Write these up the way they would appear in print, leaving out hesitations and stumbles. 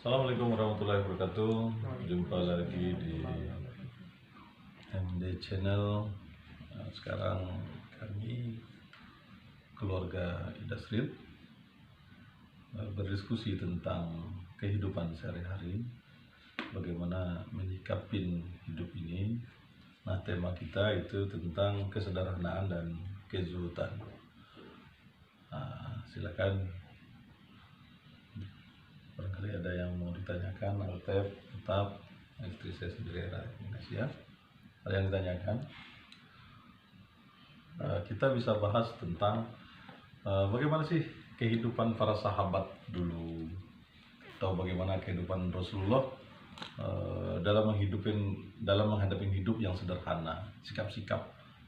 Assalamualaikum warahmatullahi wabarakatuh. Jumpa lagi di MD Channel. Sekarang kami keluarga Idasril berdiskusi tentang kehidupan sehari-hari, bagaimana menyikapin hidup ini. Nah, tema kita itu tentang kesederhanaan dan kezuhudan. Silakan, barangkali ada yang mau ditanyakan. Altep, tetap istri saya sendiri era Indonesia. Ada yang ditanyakan? Kita bisa bahas tentang bagaimana sih kehidupan para sahabat dulu, atau bagaimana kehidupan Rasulullah dalam menghadapi hidup yang sederhana, sikap-sikap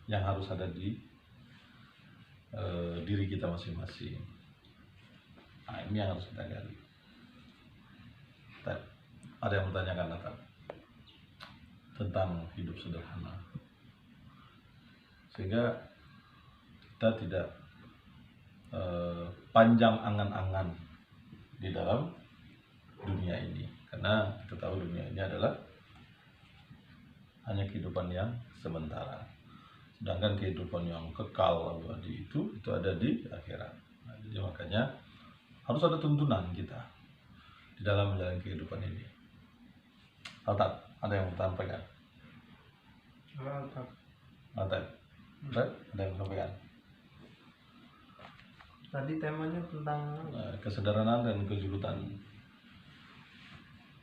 yang harus ada di diri kita masing-masing. Nah, ini yang harus kita gali. Ada yang bertanyakan tentang hidup sederhana, sehingga kita tidak panjang angan-angan di dalam dunia ini, karena kita tahu dunia ini adalah hanya kehidupan yang sementara, sedangkan kehidupan yang kekal abadi itu ada di akhirat. Nah, jadi makanya harus ada tuntunan kita di dalam menjalani kehidupan ini. Altaf, ada yang mau sampaikan? Altaf, ada yang sampaikan? Tadi temanya tentang Kesederhanaan dan kezuhudan.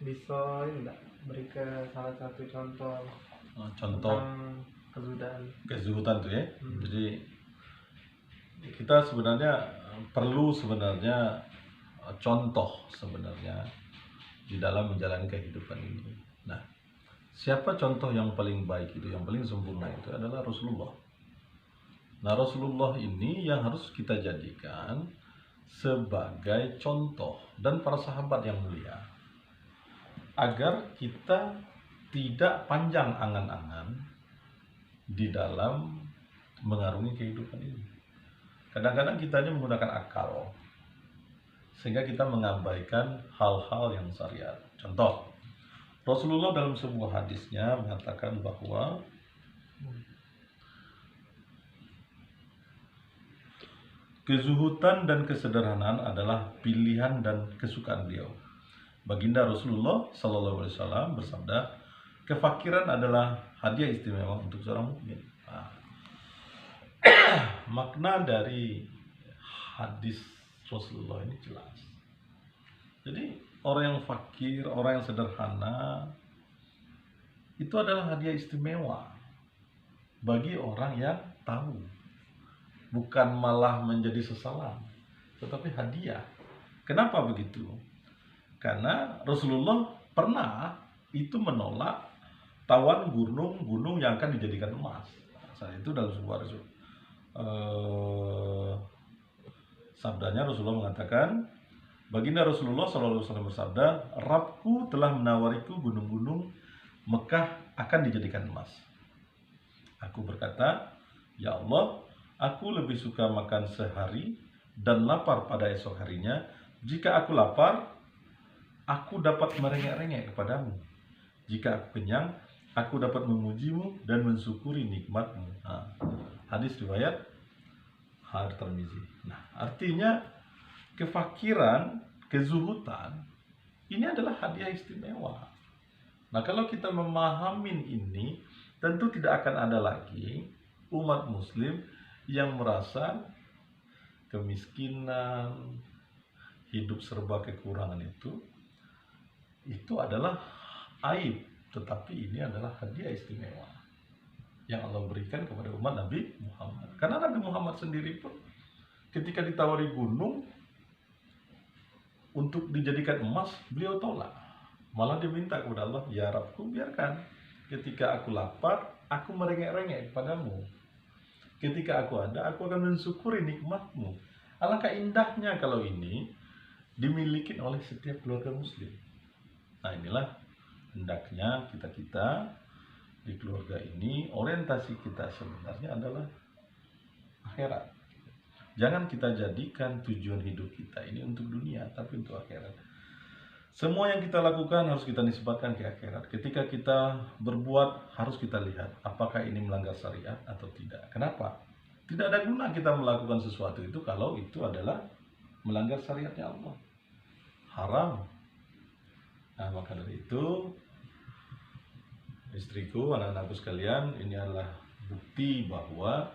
bisa enggak beri ke salah satu contoh Contoh tentang kezuhudan tuh ya. Jadi kita sebenarnya perlu contoh sebenarnya di dalam menjalani kehidupan ini. Nah, siapa contoh yang paling baik itu, yang paling sempurna itu adalah Rasulullah. Nah, Rasulullah ini yang harus kita jadikan sebagai contoh, dan para sahabat yang mulia, agar kita tidak panjang angan-angan di dalam mengarungi kehidupan ini. Kadang-kadang kita hanya menggunakan akal, sehingga kita mengabaikan hal-hal yang syariat. Contoh, Rasulullah dalam sebuah hadisnya mengatakan bahwa kezuhudan dan kesederhanaan adalah pilihan dan kesukaan beliau. Baginda Rasulullah Sallallahu Alaihi Wasallam bersabda, kefakiran adalah hadiah istimewa untuk seorang mukmin. Makna dari hadis Rasulullah ini jelas. Jadi orang yang fakir, orang yang sederhana itu adalah hadiah istimewa bagi orang yang tahu, bukan malah menjadi sesalan, tetapi hadiah. Kenapa begitu? Karena Rasulullah pernah itu menolak tawan gunung-gunung yang akan dijadikan emas. Saat itu dalam sebuah sabdanya Rasulullah mengatakan, baginda Rasulullah SAW bersabda, Rabbku telah menawariku gunung-gunung Mekah akan dijadikan emas. Aku berkata, ya Allah, aku lebih suka makan sehari dan lapar pada esok harinya. Jika aku lapar, aku dapat merengek-rengek kepadamu. Jika aku kenyang, aku dapat memujimu dan mensyukuri nikmatmu. Hadis riwayat At-Tirmizi. Nah, artinya kefakiran, kezuhudan ini adalah hadiah istimewa. Nah, kalau kita memahamin ini, tentu tidak akan ada lagi umat muslim yang merasa kemiskinan, hidup serba kekurangan itu adalah aib, tetapi ini adalah hadiah istimewa yang Allah berikan kepada umat Nabi Muhammad. Karena Nabi Muhammad sendiri pun ketika ditawari gunung untuk dijadikan emas, beliau tolak. Malah dia minta kepada Allah, ya Rabbku, biarkan ketika aku lapar, aku merengek-rengek kepadamu. Ketika aku ada, aku akan mensyukuri nikmatmu. Alangkah indahnya kalau ini dimiliki oleh setiap keluarga muslim. Nah, inilah hendaknya kita di keluarga ini, orientasi kita sebenarnya adalah akhirat. Jangan kita jadikan tujuan hidup kita ini untuk dunia, tapi untuk akhirat. Semua yang kita lakukan harus kita nisbatkan ke akhirat. Ketika kita berbuat harus kita lihat apakah ini melanggar syariat atau tidak. Kenapa? Tidak ada guna kita melakukan sesuatu itu kalau itu adalah melanggar syariatnya Allah. Haram. Nah, maka dari itu istriku, anak-anakku sekalian, ini adalah bukti bahwa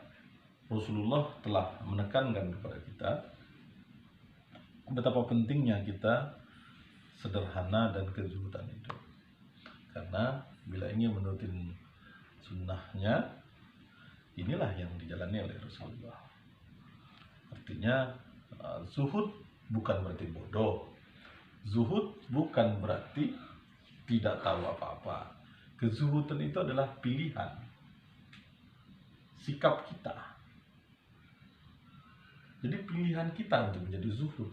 Rasulullah telah menekankan kepada kita betapa pentingnya kita sederhana dan kezuhudan itu. Karena bila ingin menurutin sunnahnya, inilah yang dijalani oleh Rasulullah. Artinya zuhud bukan berarti bodoh. Zuhud bukan berarti tidak tahu apa-apa. Kezuhudan itu adalah pilihan, sikap kita. Jadi pilihan kita untuk menjadi zuhud.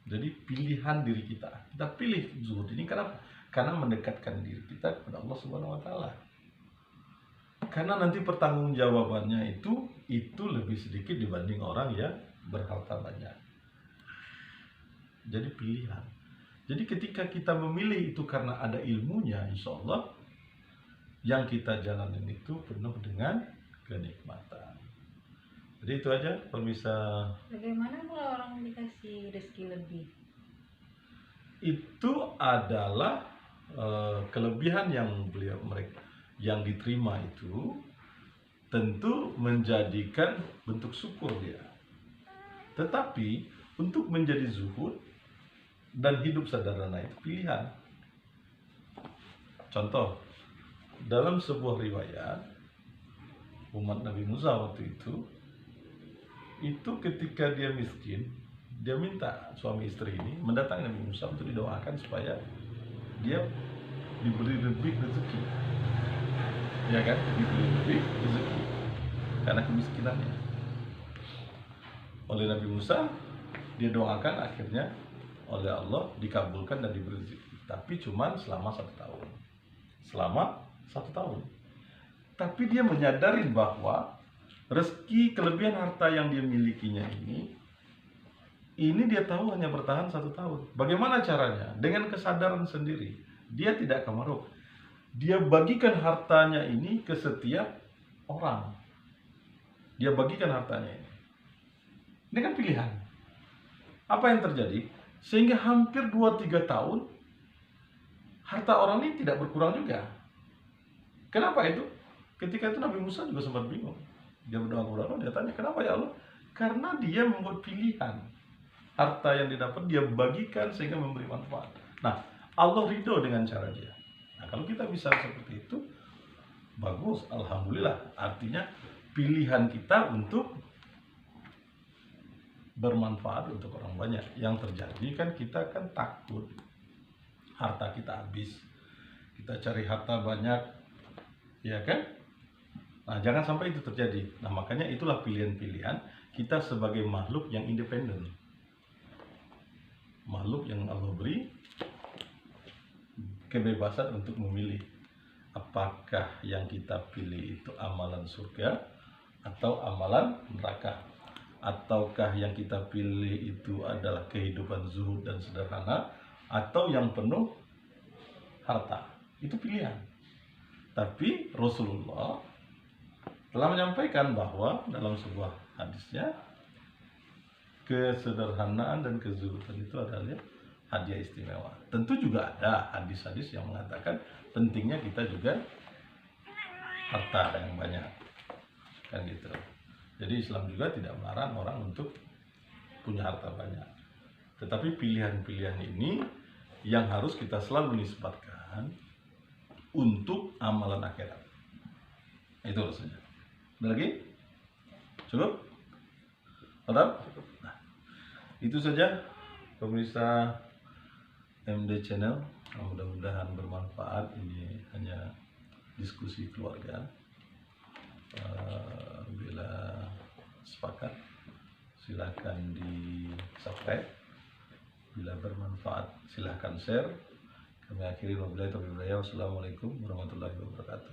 Jadi pilihan diri kita. Kita pilih zuhud ini karena mendekatkan diri kita kepada Allah Subhanahu wa taala. Karena nanti pertanggungjawabannya itu lebih sedikit dibanding orang yang berharta banyak. Jadi pilihan. Jadi ketika kita memilih itu karena ada ilmunya, insya Allah yang kita jalanin itu penuh dengan kenikmatan. Jadi itu aja pemirsa. Bagaimana kalau orang dikasih rezeki lebih? Itu adalah kelebihan yang mereka yang diterima itu tentu menjadikan bentuk syukur dia. Tetapi untuk menjadi zuhud dan hidup sederhana itu pilihan. Contoh, dalam sebuah riwayat umat Nabi Musa waktu itu ketika dia miskin, dia minta suami istri ini mendatangi Nabi Musa untuk didoakan supaya dia diberi lebih rezeki. Ya kan? Diberi lebih rezeki karena kemiskinannya. Oleh Nabi Musa dia doakan, akhirnya oleh Allah dikabulkan dan diberi rezeki. Tapi cuma selama 1 tahun. Selama 1 tahun. Tapi dia menyadari bahwa rezeki kelebihan harta yang dia milikinya ini dia tahu hanya bertahan 1 tahun. Bagaimana caranya? Dengan kesadaran sendiri. Dia tidak kemaruk. Dia bagikan hartanya ini ke setiap orang. Dia bagikan hartanya ini. Ini kan pilihan. Apa yang terjadi? Sehingga hampir 2-3 tahun harta orang ini tidak berkurang juga. Kenapa itu? Ketika itu Nabi Musa juga sempat bingung. Dia berdoa kepada Allah, dia tanya, kenapa ya Allah? Karena dia membuat pilihan. Harta yang didapat dia bagikan sehingga memberi manfaat. Nah, Allah ridho dengan cara dia. Nah, kalau kita bisa seperti itu, bagus, alhamdulillah. Artinya pilihan kita untuk bermanfaat untuk orang banyak. Yang terjadi kan kita kan takut harta kita habis. Kita cari harta banyak, ya kan? Nah, jangan sampai itu terjadi. Nah, makanya itulah pilihan-pilihan kita sebagai makhluk yang independen. Makhluk yang Allah beri kebebasan untuk memilih apakah yang kita pilih itu amalan surga atau amalan neraka. Ataukah yang kita pilih itu adalah kehidupan zuhud dan sederhana atau yang penuh harta. Itu pilihan. Tapi Rasulullah telah menyampaikan bahwa dalam sebuah hadisnya kesederhanaan dan kezuhudan itu adalah hadiah istimewa. Tentu juga ada hadis-hadis yang mengatakan pentingnya kita juga harta yang banyak, kan gitu. Jadi Islam juga tidak melarang orang untuk punya harta banyak. Tetapi pilihan-pilihan ini yang harus kita selalu nisbatkan untuk amalan akhirat. Itu rasanya. Ada lagi? Cukup? Ada? Nah, itu saja pemirsa MD Channel. Mudah-mudahan bermanfaat. Ini hanya diskusi keluarga. Bila sepakat, silahkan di subscribe. Bila bermanfaat, silahkan share. Kami akhiri wabillahi taufiq wal hidayah. Wassalamualaikum warahmatullahi wabarakatuh.